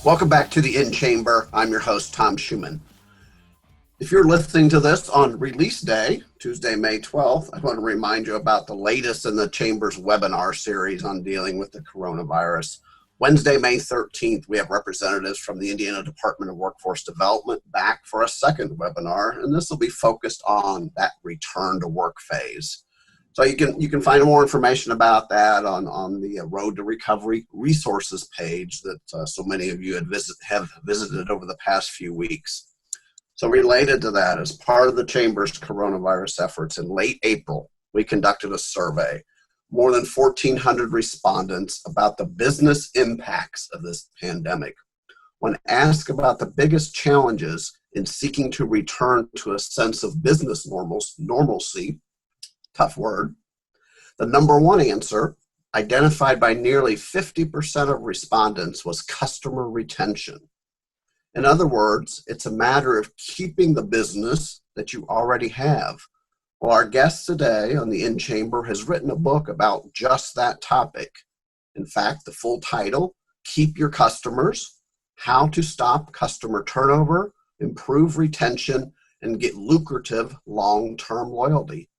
Welcome back to the In Chamber. I'm your host, Tom Schuman. If you're listening to this on release day, Tuesday, May 12th, I want to remind you about the latest in the Chamber's webinar series on dealing with the coronavirus. Wednesday, May 13th, we have representatives from the Indiana Department of Workforce Development back for a second webinar, and this will be focused on that return to work phase. So you can find more information about that on the Road to Recovery resources page that so many of you have visited over the past few weeks. So related to that, as part of the Chamber's coronavirus efforts in late April, we conducted a survey, more than 1,400 respondents about the business impacts of this pandemic. When asked about the biggest challenges in seeking to return to a sense of business normalcy, tough word, the number one answer, identified by nearly 50% of respondents, was customer retention. In other words, it's a matter of keeping the business that you already have. Well, our guest today on the In Chamber has written a book about just that topic. In fact, the full title, Keep Your Customers: How to Stop Customer Turnover, Improve Retention, and Get Lucrative Long-Term Loyalty.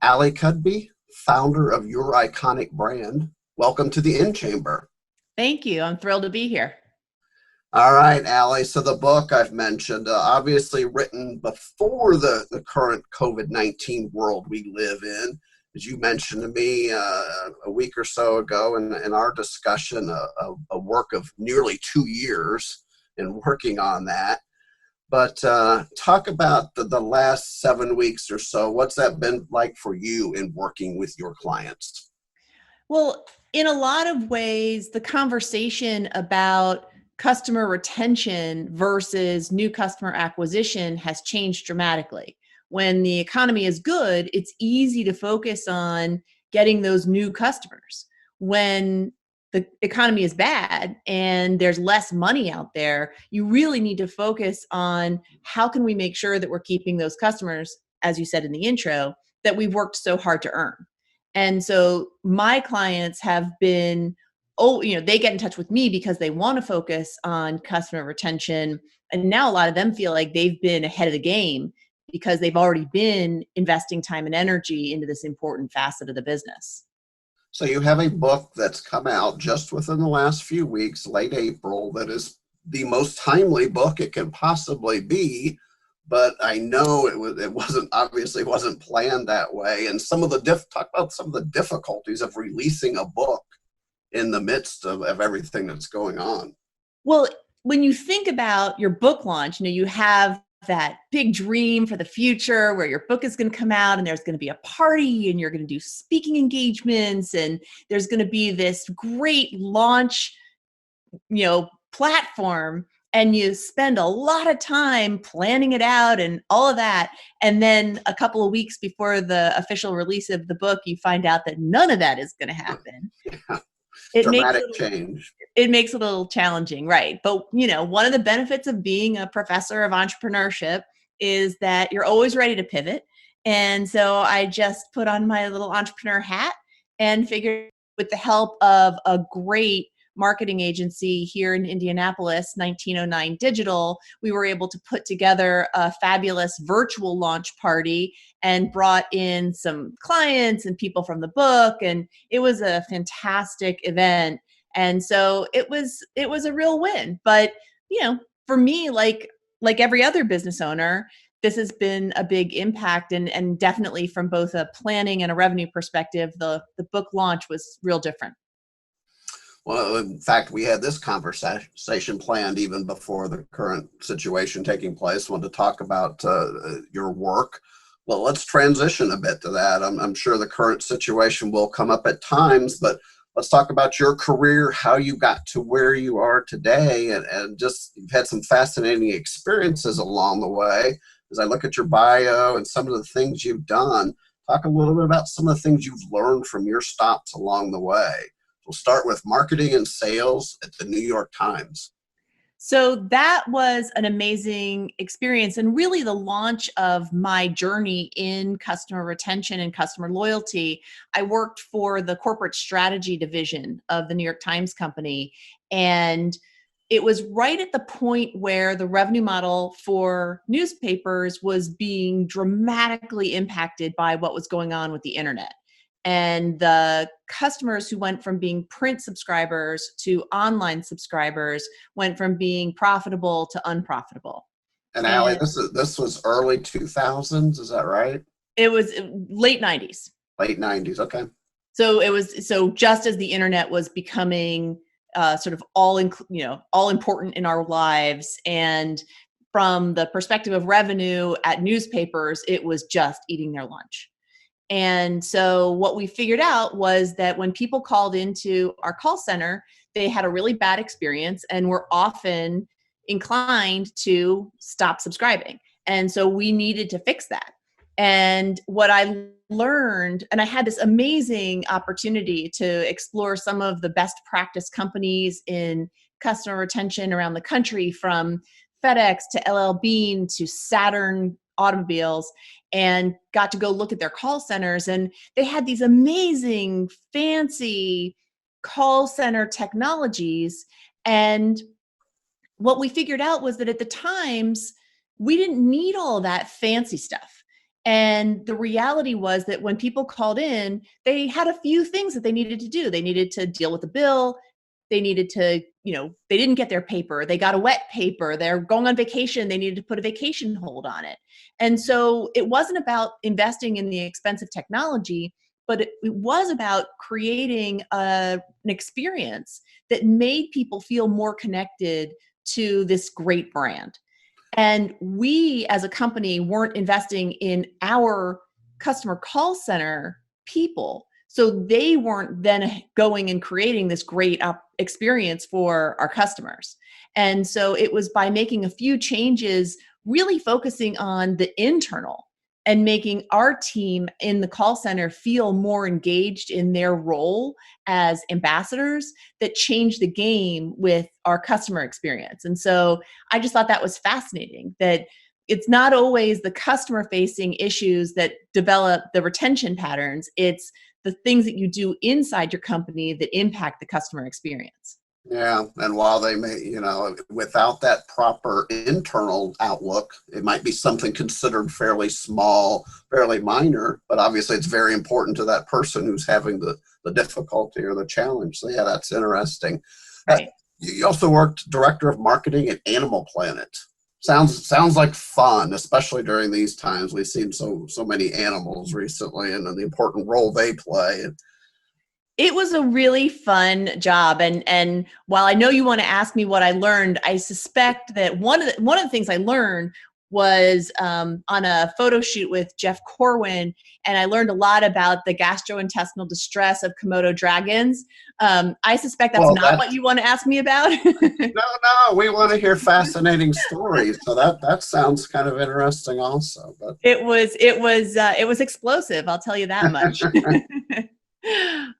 Ali Cudby, founder of Your Iconic Brand, welcome to the In Chamber. Thank you. I'm thrilled to be here. All right, Ali. So the book I've mentioned, obviously written before the current COVID-19 world we live in. As you mentioned to me a week or so ago in our discussion, a work of nearly 2 years in working on that. But talk about the last 7 weeks or so. What's that been like for you in working with your clients? Well, in a lot of ways, the conversation about customer retention versus new customer acquisition has changed dramatically. When the economy is good, it's easy to focus on getting those new customers. When the economy is bad and there's less money out there, you really need to focus on how can we make sure that we're keeping those customers, as you said in the intro, that we've worked so hard to earn. And so my clients have been, they get in touch with me because they want to focus on customer retention. And now a lot of them feel like they've been ahead of the game because they've already been investing time and energy into this important facet of the business. So you have a book that's come out just within the last few weeks, late April, that is the most timely book it can possibly be. But I know it wasn't planned that way. And talk about some of the difficulties of releasing a book in the midst of everything that's going on. Well, when you think about your book launch, you have that big dream for the future where your book is going to come out and there's going to be a party and you're going to do speaking engagements and there's going to be this great launch, platform, and you spend a lot of time planning it out and all of that. And then a couple of weeks before the official release of the book, you find out that none of that is going to happen. Yeah. Dramatic change. It makes it a little challenging, right? But, one of the benefits of being a professor of entrepreneurship is that you're always ready to pivot. And so I just put on my little entrepreneur hat and figured, with the help of a great marketing agency here in Indianapolis, 1909 Digital, we were able to put together a fabulous virtual launch party and brought in some clients and people from the book. And it was a fantastic event. And so it was a real win. But, for me, like every other business owner, this has been a big impact. And definitely from both a planning and a revenue perspective, the book launch was real different. Well, in fact, we had this conversation planned even before the current situation taking place. I wanted to talk about your work. Well, let's transition a bit to that. I'm sure the current situation will come up at times, but let's talk about your career, how you got to where you are today, and just you've had some fascinating experiences along the way. As I look at your bio and some of the things you've done, talk a little bit about some of the things you've learned from your stops along the way. We'll start with marketing and sales at the New York Times. So that was an amazing experience and really the launch of my journey in customer retention and customer loyalty. I worked for the corporate strategy division of the New York Times Company, and it was right at the point where the revenue model for newspapers was being dramatically impacted by what was going on with the internet. And the customers who went from being print subscribers to online subscribers went from being profitable to unprofitable. And Allie, And this was early 2000s, is that right? it was late 90s. Late 90s, okay. So it was just as the internet was becoming sort of all important in our lives, and from the perspective of revenue at newspapers, it was just eating their lunch. And so what we figured out was that when people called into our call center, they had a really bad experience and were often inclined to stop subscribing. And so we needed to fix that. And what I learned, and I had this amazing opportunity to explore some of the best practice companies in customer retention around the country, from FedEx to LL Bean to Saturn automobiles, and got to go look at their call centers. And they had these amazing, fancy call center technologies. And what we figured out was that at the times, we didn't need all that fancy stuff. And the reality was that when people called in, they had a few things that they needed to do. They needed to deal with the bill. They needed to, they didn't get their paper. They got a wet paper. They're going on vacation. They needed to put a vacation hold on it. And so it wasn't about investing in the expensive technology, but it was about creating an experience that made people feel more connected to this great brand. And we as a company weren't investing in our customer call center people. So they weren't then going and creating this great experience for our customers. And so it was by making a few changes, really focusing on the internal and making our team in the call center feel more engaged in their role as ambassadors, that changed the game with our customer experience. And so I just thought that was fascinating, that it's not always the customer facing issues that develop the retention patterns. It's the things that you do inside your company that impact the customer experience. Yeah, and while they may, without that proper internal outlook, it might be something considered fairly small, fairly minor, but obviously it's very important to that person who's having the difficulty or the challenge. So yeah, that's interesting. Right. You also worked director of marketing at Animal Planet. Sounds like fun, especially during these times. We've seen so many animals recently and the important role they play. It was a really fun job. And while I know you want to ask me what I learned, I suspect that one of the things I learned was on a photo shoot with Jeff Corwin, and I learned a lot about the gastrointestinal distress of Komodo dragons. I suspect that's not what you want to ask me about. No, we want to hear fascinating stories. So that sounds kind of interesting also. But it was explosive, I'll tell you that much.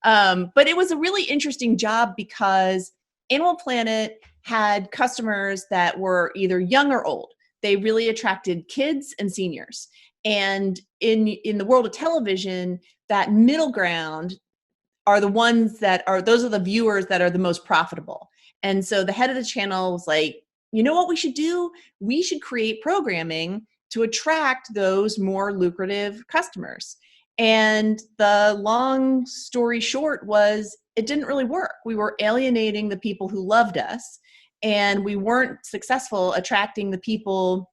But it was a really interesting job because Animal Planet had customers that were either young or old. They really attracted kids and seniors. And in the world of television, that middle ground are the ones those are the viewers that are the most profitable. And so the head of the channel was like, you know what we should do? We should create programming to attract those more lucrative customers. And the long story short was, it didn't really work. We were alienating the people who loved us, and we weren't successful attracting the people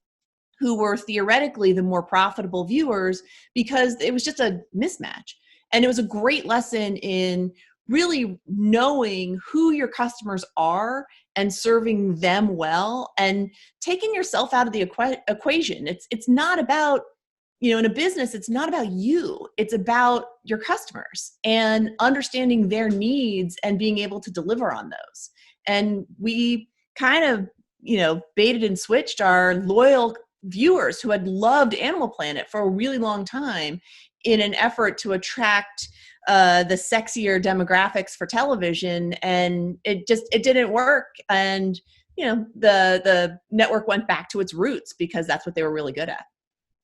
who were theoretically the more profitable viewers, because it was just a mismatch. And it was a great lesson in really knowing who your customers are and serving them well, and taking yourself out of the equation. It's not about, in a business, it's not about you. It's about your customers and understanding their needs and being able to deliver on those. And we kind of, baited and switched our loyal viewers who had loved Animal Planet for a really long time in an effort to attract the sexier demographics for television. And it didn't work. And, the network went back to its roots because that's what they were really good at.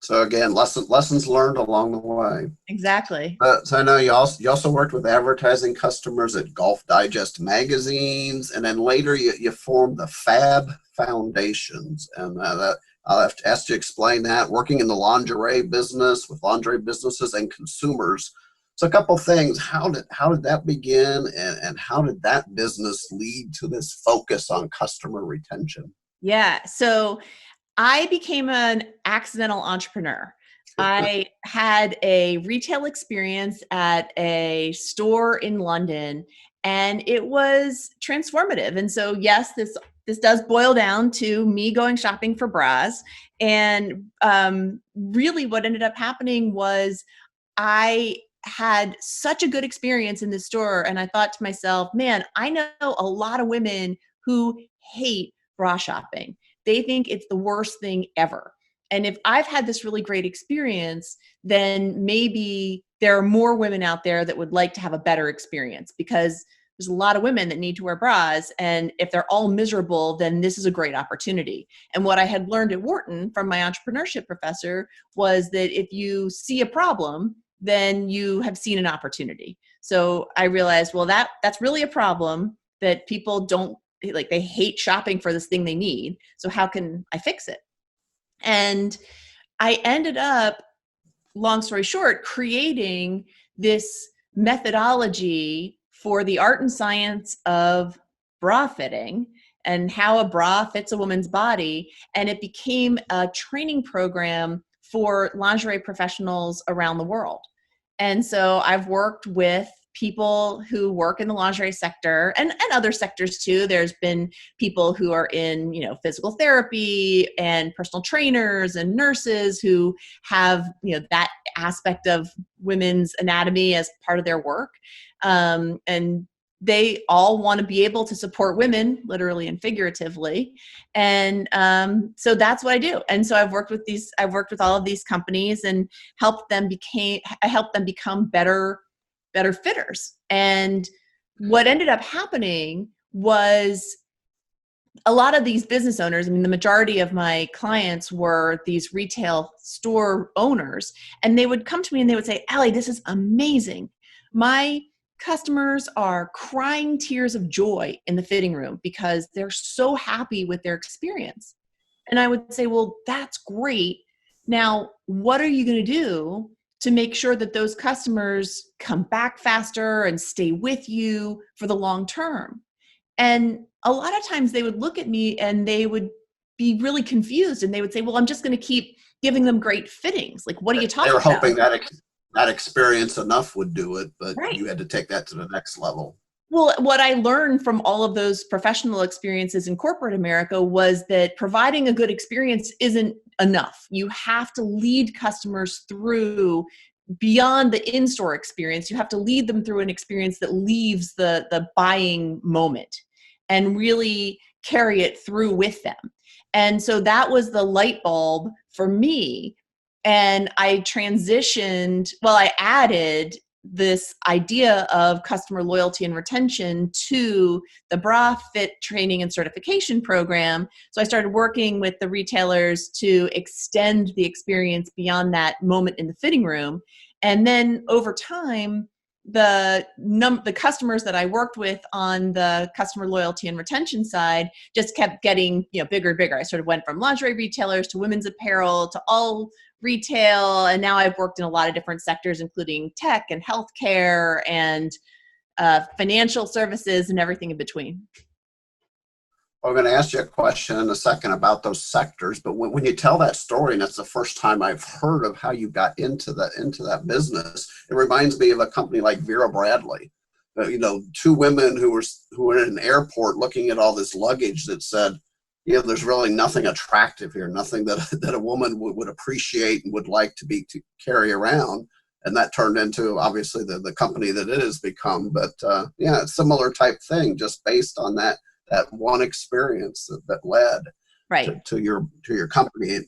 So again, lessons learned along the way. Exactly. So I know you also worked with advertising customers at Golf Digest magazines, and then later you formed the Fab Foundations, and that I'll have to ask you to explain that. Working in the lingerie business with lingerie businesses and consumers. So a couple things. How did that begin, and how did that business lead to this focus on customer retention? Yeah. So I became an accidental entrepreneur. I had a retail experience at a store in London, and it was transformative. And so, yes, this does boil down to me going shopping for bras. And really, what ended up happening was I had such a good experience in the store, and I thought to myself, man, I know a lot of women who hate bra shopping. They think it's the worst thing ever. And if I've had this really great experience, then maybe there are more women out there that would like to have a better experience, because there's a lot of women that need to wear bras. And if they're all miserable, then this is a great opportunity. And what I had learned at Wharton from my entrepreneurship professor was that if you see a problem, then you have seen an opportunity. So I realized, well, that's really a problem, that people don't like, they hate shopping for this thing they need. So how can I fix it? And I ended up, long story short, creating this methodology for the art and science of bra fitting and how a bra fits a woman's body. And it became a training program for lingerie professionals around the world. And so I've worked with people who work in the lingerie sector, and other sectors too. There's been people who are in, physical therapy, and personal trainers and nurses who have, that aspect of women's anatomy as part of their work. And they all want to be able to support women, literally and figuratively. And so that's what I do. And so I've worked with all of these companies and helped them become better fitters. And what ended up happening was, a lot of these business owners, I mean, the majority of my clients were these retail store owners, and they would come to me and they would say, "Ali, this is amazing. My customers are crying tears of joy in the fitting room because they're so happy with their experience." And I would say, "Well, that's great. Now, what are you going to do to make sure that those customers come back faster and stay with you for the long term?" And a lot of times they would look at me and they would be really confused, and they would say, "Well, I'm just going to keep giving them great fittings. Like, what are you They talking were about?" hoping that experience enough would do it, but Right. you had to take that to the next level. Well, what I learned from all of those professional experiences in corporate America was that providing a good experience isn't enough. You have to lead customers through, beyond the in-store experience. You have to lead them through an experience that leaves the buying moment and really carry it through with them. And so that was the light bulb for me. And I added this idea of customer loyalty and retention to the bra fit training and certification program. So I started working with the retailers to extend the experience beyond that moment in the fitting room. And then over time, the customers that I worked with on the customer loyalty and retention side just kept getting, bigger and bigger. I sort of went from lingerie retailers to women's apparel to all retail, and now I've worked in a lot of different sectors, including tech and healthcare and financial services and everything in between. I'm going to ask you a question in a second about those sectors, but when you tell that story, and that's the first time I've heard of how you got into that business, it reminds me of a company like Vera Bradley. Two women who were in an airport looking at all this luggage that said, there's really nothing attractive here, nothing that a woman would appreciate and would like to carry around. And that turned into, obviously, the company that it has become. But it's similar type thing, just based on that one experience that led Right. to your company.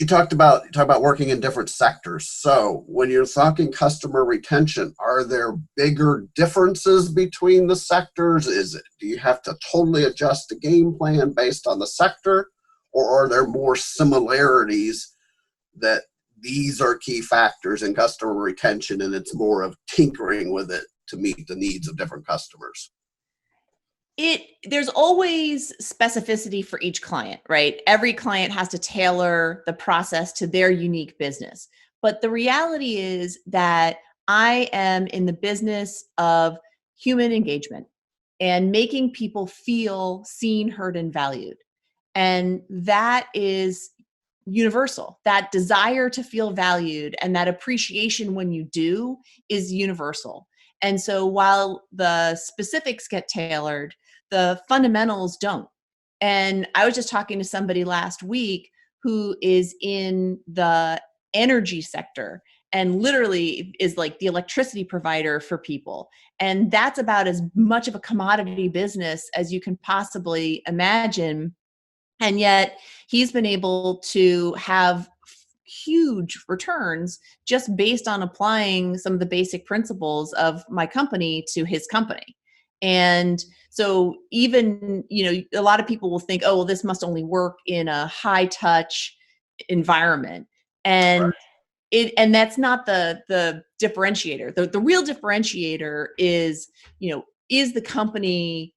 You talked about working in different sectors. So when you're talking customer retention, are there bigger differences between the sectors? Do you have to totally adjust the game plan based on the sector, or are there more similarities that these are key factors in customer retention, and it's more of tinkering with it to meet the needs of different customers? There's always specificity for each client, right? Every client has to tailor the process to their unique business. But the reality is that I am in the business of human engagement and making people feel seen, heard, and valued. And that is universal. That desire to feel valued and that appreciation when you do is universal. And so while the specifics get tailored, the fundamentals don't. And I was just talking to somebody last week who is in the energy sector and literally is like the electricity provider for people. And that's about as much of a commodity business as you can possibly imagine. And yet he's been able to have huge returns just based on applying some of the basic principles of my company to his company. And so even, a lot of people will think, oh, well, this must only work in a high touch environment. And and that's not the differentiator. The real differentiator is, is the company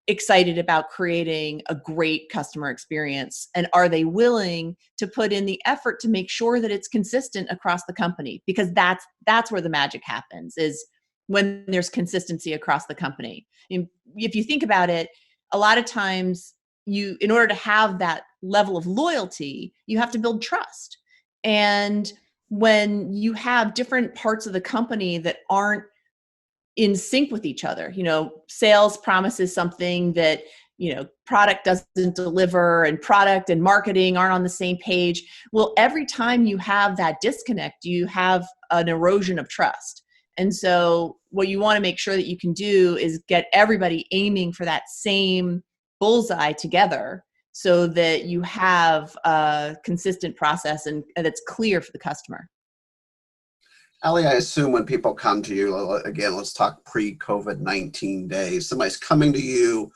excited about creating a great customer experience, and are they willing to put in the effort to make sure that it's consistent across the company? Because that's where the magic happens, is when there's consistency across the company. And if you think about it, a lot of times in order to have that level of loyalty, you have to build trust. And when you have different parts of the company that aren't in sync with each other, sales promises something that, product doesn't deliver, and product and marketing aren't on the same page. Well, every time you have that disconnect, you have an erosion of trust. And so what you want to make sure that you can do is get everybody aiming for that same bullseye together, so that you have a consistent process and it's clear for the customer. Ali, I assume when people come to you, again, let's talk pre-COVID-19 days, somebody's coming to you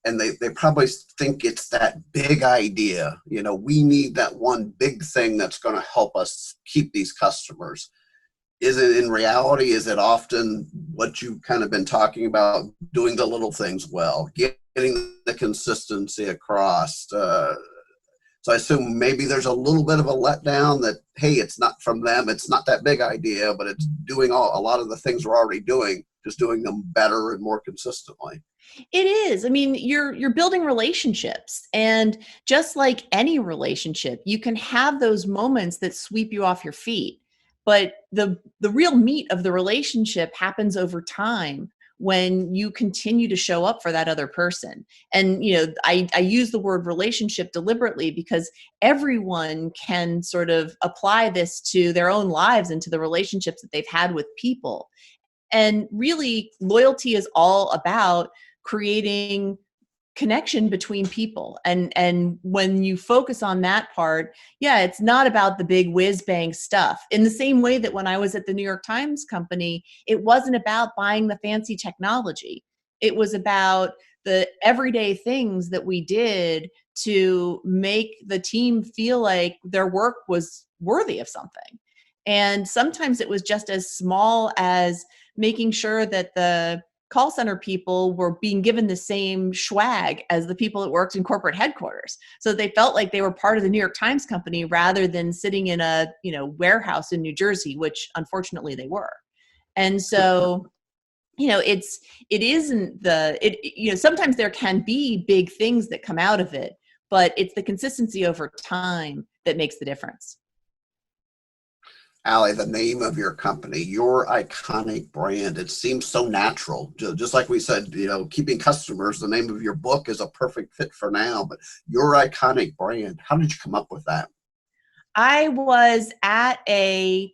and they probably think it's that big idea. We need that one big thing that's going to help us keep these customers. Is it in reality, is it often what you've kind of been talking about, doing the little things well, getting the consistency across? So I assume maybe there's a little bit of a letdown that, hey, it's not from them, it's not that big idea, but it's doing a lot of the things we're already doing, just doing them better and more consistently. It is. I mean, you're building relationships, and just like any relationship, you can have those moments that sweep you off your feet. But the real meat of the relationship happens over time when you continue to show up for that other person. And I use the word relationship deliberately because everyone can sort of apply this to their own lives and to the relationships that they've had with people. And really, loyalty is all about creating connection between people. And when you focus on that part, yeah, it's not about the big whiz bang stuff. In the same way that when I was at the New York Times Company, it wasn't about buying the fancy technology. It was about the everyday things that we did to make the team feel like their work was worthy of something. And sometimes it was just as small as making sure that the call center people were being given the same swag as the people that worked in corporate headquarters. So they felt like they were part of the New York Times Company rather than sitting in a, warehouse in New Jersey, which unfortunately they were. And so, it isn't sometimes there can be big things that come out of it, but it's the consistency over time that makes the difference. Ali, the name of your company, your iconic brand, it seems so natural. Just like we said, keeping customers, the name of your book is a perfect fit for now, but your iconic brand, how did you come up with that? I was at a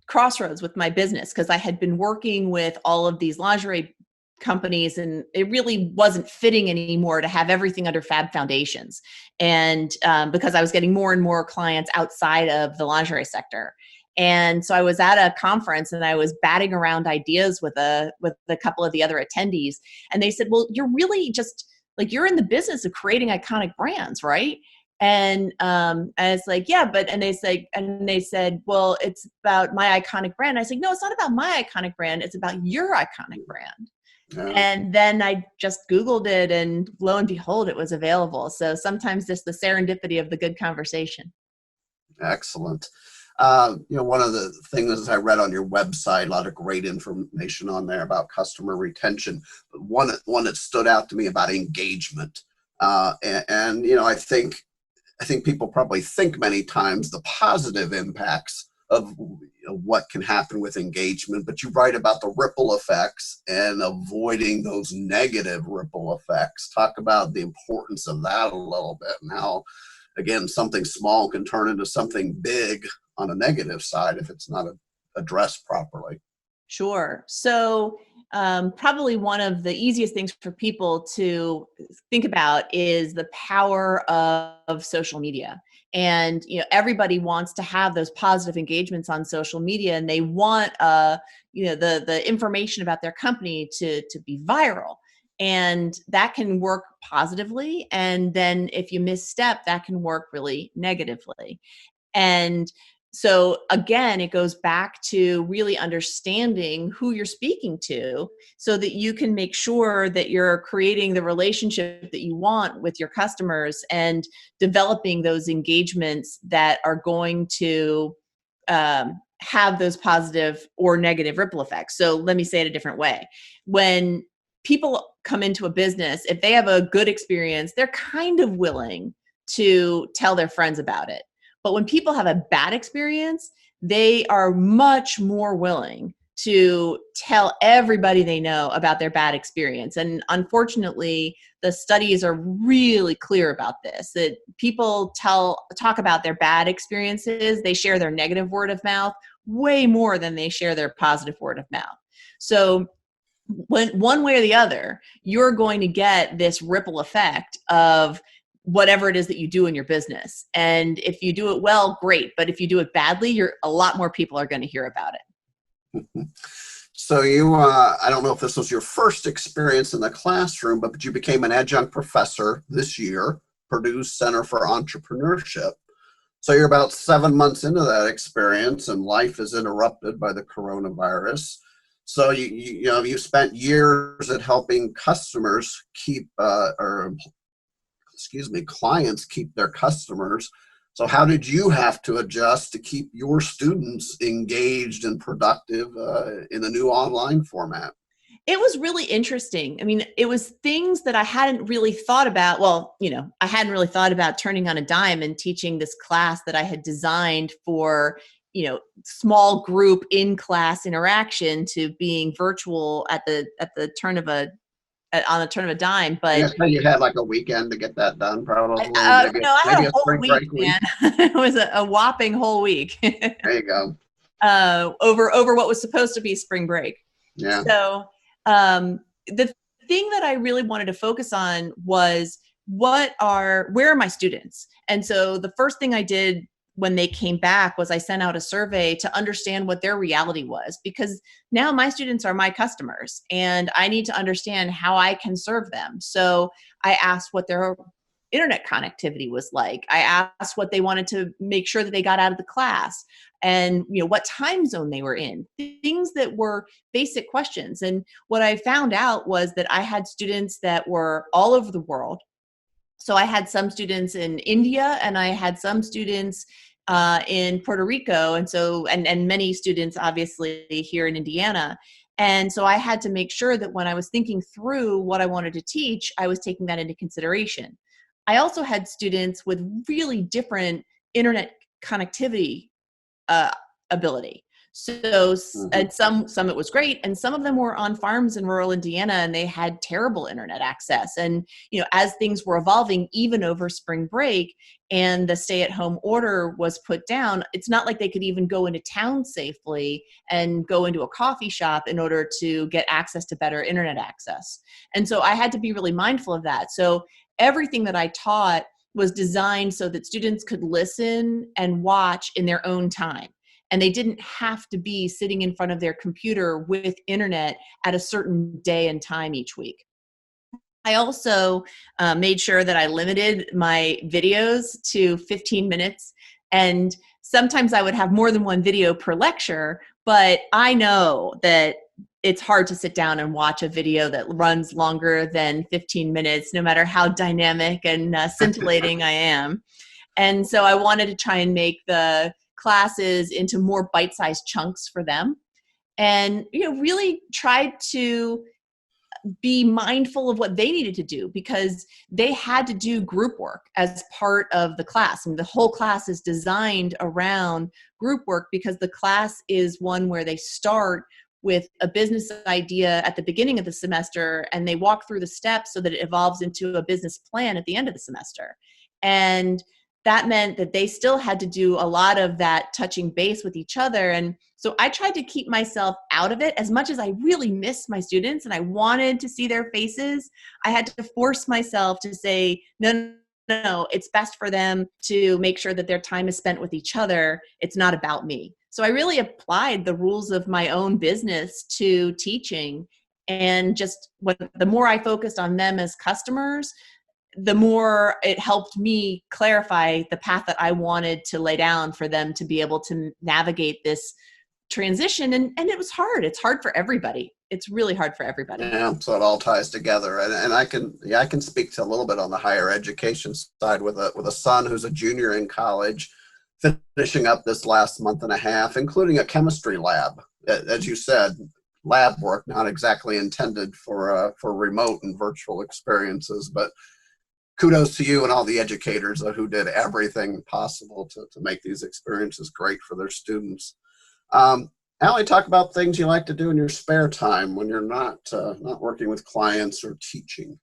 crossroads with my business because I had been working with all of these lingerie companies, and it really wasn't fitting anymore to have everything under Fab Foundations. And because I was getting more and more clients outside of the lingerie sector. And so I was at a conference and I was batting around ideas with a couple of the other attendees. And they said, well, you're really just like, you're in the business of creating iconic brands, right? And it's like, yeah, but, and they said, well, it's about my iconic brand. I said, no, it's not about my iconic brand. It's about your iconic brand. Yeah. And then I just Googled it, and lo and behold, it was available. So sometimes just the serendipity of the good conversation. Excellent. One of the things I read on your website, a lot of great information on there about customer retention. But one that stood out to me about engagement. I think people probably think many times the positive impacts of what can happen with engagement, but you write about the ripple effects and avoiding those negative ripple effects. Talk about the importance of that a little bit, and how, again, something small can turn into something big on a negative side if it's not addressed properly. Sure. So, probably one of the easiest things for people to think about is the power of social media. And everybody wants to have those positive engagements on social media, and they want the information about their company to be viral. And that can work positively. And then if you misstep, that can work really negatively. And so again, it goes back to really understanding who you're speaking to, so that you can make sure that you're creating the relationship that you want with your customers and developing those engagements that are going to have those positive or negative ripple effects. So let me say it a different way. When people come into a business, if they have a good experience, they're kind of willing to tell their friends about it. But when people have a bad experience, they are much more willing to tell everybody they know about their bad experience. And unfortunately, the studies are really clear about this, that people talk about their bad experiences. They share their negative word of mouth way more than they share their positive word of mouth. So when one way or the other, you're going to get this ripple effect of whatever it is that you do in your business. And if you do it well, great. But if you do it badly, a lot more people are going to hear about it. So I don't know if this was your first experience in the classroom, but you became an adjunct professor this year, Purdue Center for Entrepreneurship. So you're about 7 months into that experience, and life is interrupted by the coronavirus. So you spent years at helping customers clients keep their customers. So how did you have to adjust to keep your students engaged and productive in the new online format? It was really interesting. I mean, it was things that I hadn't really thought about. Well, I hadn't really thought about turning on a dime and teaching this class that I had designed for, small group in class interaction, to being virtual at the turn of on the turn of a dime. I But guess you had like a weekend to get that done, probably. no, I had Maybe a a whole spring week, break week. man. It was a whopping whole week. There you go. Over what was supposed to be spring break. Yeah. So the thing that I really wanted to focus on was where are my students? And so the first thing I did when they came back was I sent out a survey to understand what their reality was, because now my students are my customers and I need to understand how I can serve them. So I asked what their internet connectivity was like. I asked what they wanted to make sure that they got out of the class, and what time zone they were in, things that were basic questions. And what I found out was that I had students that were all over the world. So I had some students in India, and I had some students in Puerto Rico, and many students obviously here in Indiana. And so I had to make sure that when I was thinking through what I wanted to teach, I was taking that into consideration. I also had students with really different internet connectivity uh, ability. So, and some it was great, and some of them were on farms in rural Indiana, and they had terrible internet access. And as things were evolving, even over spring break, and the stay-at-home order was put down, it's not like they could even go into town safely and go into a coffee shop in order to get access to better internet access. And so I had to be really mindful of that. So everything that I taught was designed so that students could listen and watch in their own time. And they didn't have to be sitting in front of their computer with internet at a certain day and time each week. I also made sure that I limited my videos to 15 minutes. And sometimes I would have more than one video per lecture, but I know that it's hard to sit down and watch a video that runs longer than 15 minutes, no matter how dynamic and scintillating I am. And so I wanted to try and make the classes into more bite-sized chunks for them, and really tried to be mindful of what they needed to do, because they had to do group work as part of the class. And the whole class is designed around group work, because the class is one where they start with a business idea at the beginning of the semester, and they walk through the steps so that it evolves into a business plan at the end of the semester. And that meant that they still had to do a lot of that touching base with each other. And so I tried to keep myself out of it. As much as I really miss my students and I wanted to see their faces, I had to force myself to say, no, no, it's best for them to make sure that their time is spent with each other. It's not about me. So I really applied the rules of my own business to teaching. And just the more I focused on them as customers, the more it helped me clarify the path that I wanted to lay down for them to be able to navigate this transition. And it was hard. It's hard for everybody. It's really hard for everybody. Yeah, so it all ties together, and I can speak to a little bit on the higher education side with a son who's a junior in college, finishing up this last month and a half, including a chemistry lab. As you said, lab work not exactly intended for remote and virtual experiences, but kudos to you and all the educators who did everything possible to make these experiences great for their students. Ali, talk about things you like to do in your spare time when you're not working with clients or teaching.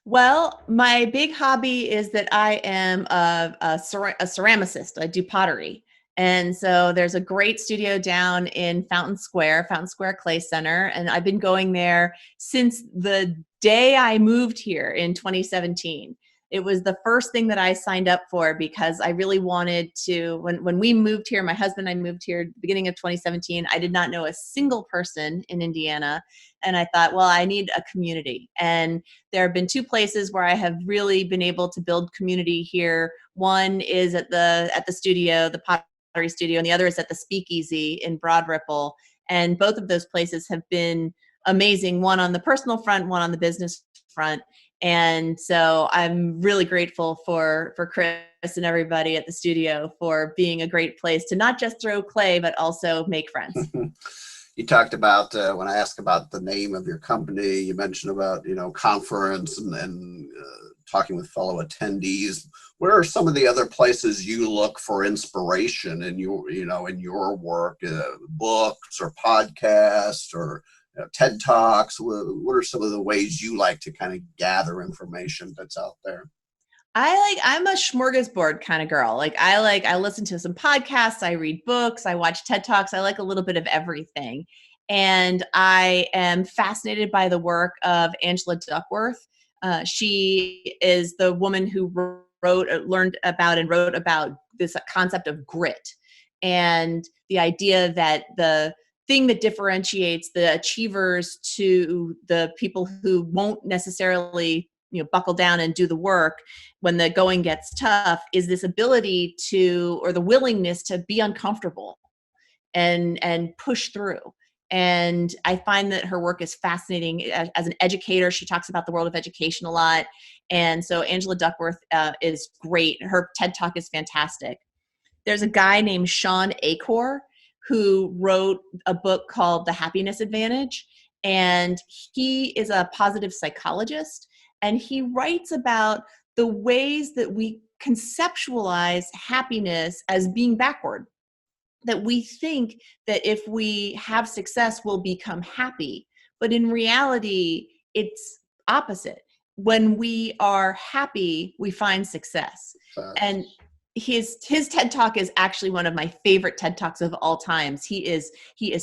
Well, my big hobby is that I am a ceramicist. I do pottery. And so there's a great studio down in Fountain Square Clay Center. And I've been going there since the day I moved here in 2017. It was the first thing that I signed up for, because I really wanted to, when we moved here, my husband and I moved here at the beginning of 2017, I did not know a single person in Indiana. And I thought, well, I need a community. And there have been two places where I have really been able to build community here. One is at the studio, the pottery studio, and the other is at the Speakeasy in Broad Ripple. And both of those places have been amazing, one on the personal front, one on the business front. And so I'm really grateful for Chris and everybody at the studio for being a great place to not just throw clay, but also make friends. You talked about, when I asked about the name of your company, you mentioned about, conference and talking with fellow attendees. Where are some of the other places you look for inspiration in your work, books or podcasts or TED Talks? What are some of the ways you like to kind of gather information that's out there? I'm a smorgasbord kind of girl. I listen to some podcasts, I read books, I watch TED Talks. I like a little bit of everything. And I am fascinated by the work of Angela Duckworth. She is the woman who learned about and wrote about this concept of grit, and the idea that the thing that differentiates the achievers to the people who won't necessarily buckle down and do the work when the going gets tough is this ability to, or the willingness to be uncomfortable and push through. And I find that her work is fascinating. As an educator, she talks about the world of education a lot. And so Angela Duckworth is great. Her TED Talk is fantastic. There's a guy named Sean Achor who wrote a book called The Happiness Advantage. And he is a positive psychologist. And he writes about the ways that we conceptualize happiness as being backward. That we think that if we have success, we'll become happy. But in reality, it's opposite. When we are happy, we find success. And his TED Talk is actually one of my favorite TED Talks of all times. He is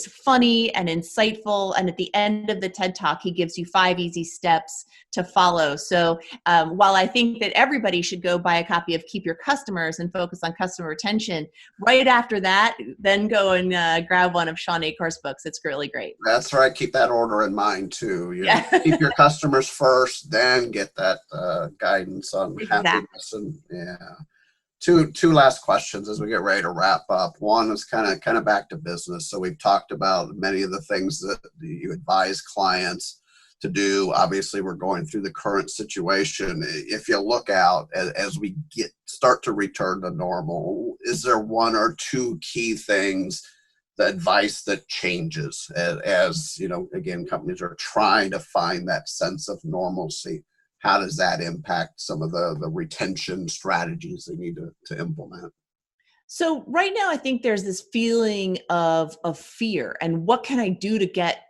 funny and insightful, and at the end of the TED Talk, he gives you 5 easy steps to follow. So while I think that everybody should go buy a copy of Keep Your Customers and focus on customer retention, right after that, then go and grab one of Sean Acor's books. It's really great. That's right. Keep that order in mind too. Yeah. Keep your customers first, then get that guidance on Exactly. happiness. And two last questions as we get ready to wrap up. One is kind of back to business. So we've talked about many of the things that you advise clients to do. Obviously, we're going through the current situation. If you look out as we start to return to normal, is there one or two key things, the advice that changes as again, companies are trying to find that sense of normalcy? How does that impact some of the retention strategies they need to implement? So right now, I think there's this feeling of fear and what can I do to get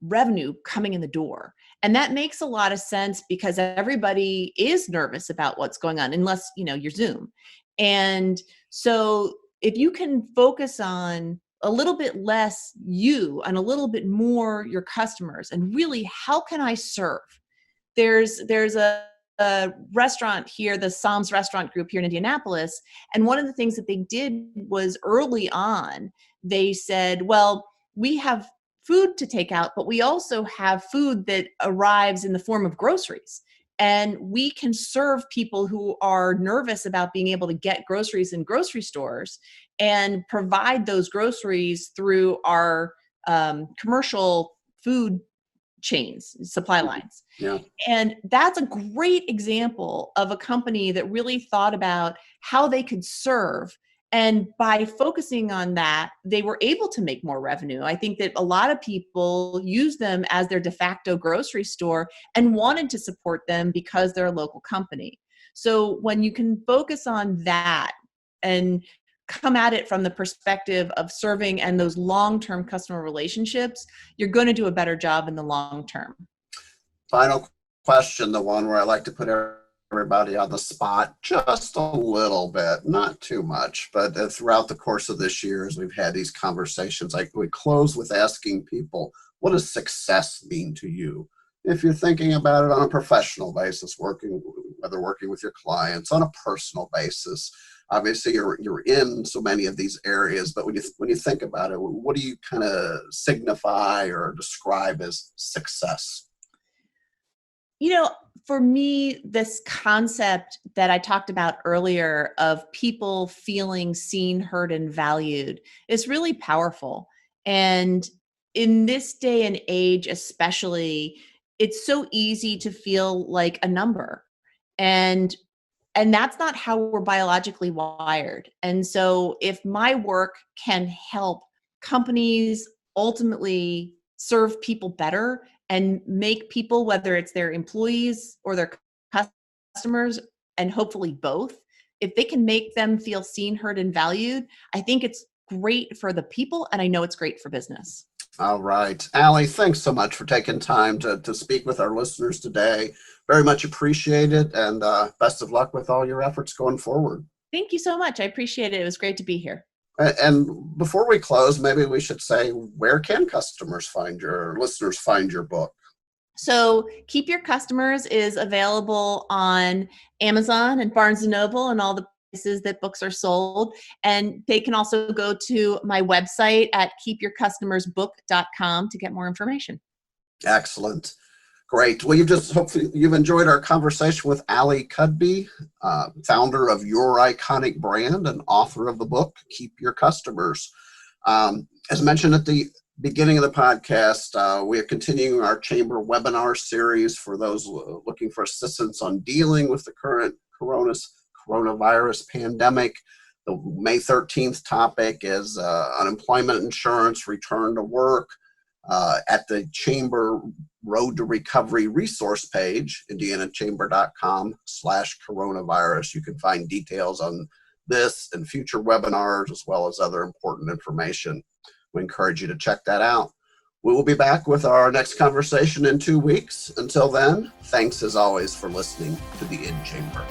revenue coming in the door? And that makes a lot of sense because everybody is nervous about what's going on, unless, you're Zoom. And so if you can focus on a little bit less you and a little bit more your customers, and really, how can I serve? There's a restaurant here, the Psalms Restaurant Group here in Indianapolis. And one of the things that they did was early on, they said, well, we have food to take out, but we also have food that arrives in the form of groceries. And we can serve people who are nervous about being able to get groceries in grocery stores and provide those groceries through our commercial food chains, supply lines. Yeah. And that's a great example of a company that really thought about how they could serve. And by focusing on that, they were able to make more revenue. I think that a lot of people use them as their de facto grocery store and wanted to support them because they're a local company. So when you can focus on that and come at it from the perspective of serving and those long-term customer relationships, you're going to do a better job in the long term. Final question, the one where I like to put everybody on the spot just a little bit, not too much, but throughout the course of this year, as we've had these conversations, we close with asking people, what does success mean to you? If you're thinking about it on a professional basis, whether working with your clients, on a personal basis, obviously you're in so many of these areas, but when you think about it, what do you kind of signify or describe as success? For me, this concept that I talked about earlier of people feeling seen, heard, and valued is really powerful. And in this day and age, especially, it's so easy to feel like a number. And that's not how we're biologically wired. And so if my work can help companies ultimately serve people better and make people, whether it's their employees or their customers, and hopefully both, if they can make them feel seen, heard, and valued, I think it's great for the people, and I know it's great for business. All right. Ali, thanks so much for taking time to speak with our listeners today. Very much appreciated, and best of luck with all your efforts going forward. Thank you so much. I appreciate it. It was great to be here. And before we close, maybe we should say, where can listeners find your book? So Keep Your Customers is available on Amazon and Barnes & Noble and all the places that books are sold. And they can also go to my website at keepyourcustomersbook.com to get more information. Excellent. Great. Well, hopefully you've enjoyed our conversation with Ali Cudby, founder of Your Iconic Brand and author of the book, Keep Your Customers. As mentioned at the beginning of the podcast, we are continuing our chamber webinar series for those looking for assistance on dealing with the current coronavirus pandemic. The May 13th topic is unemployment insurance, return to work. At the Chamber Road to Recovery resource page, indianachamber.com/coronavirus. You can find details on this and future webinars, as well as other important information. We encourage you to check that out. We will be back with our next conversation in 2 weeks. Until then, thanks as always for listening to the In Chamber.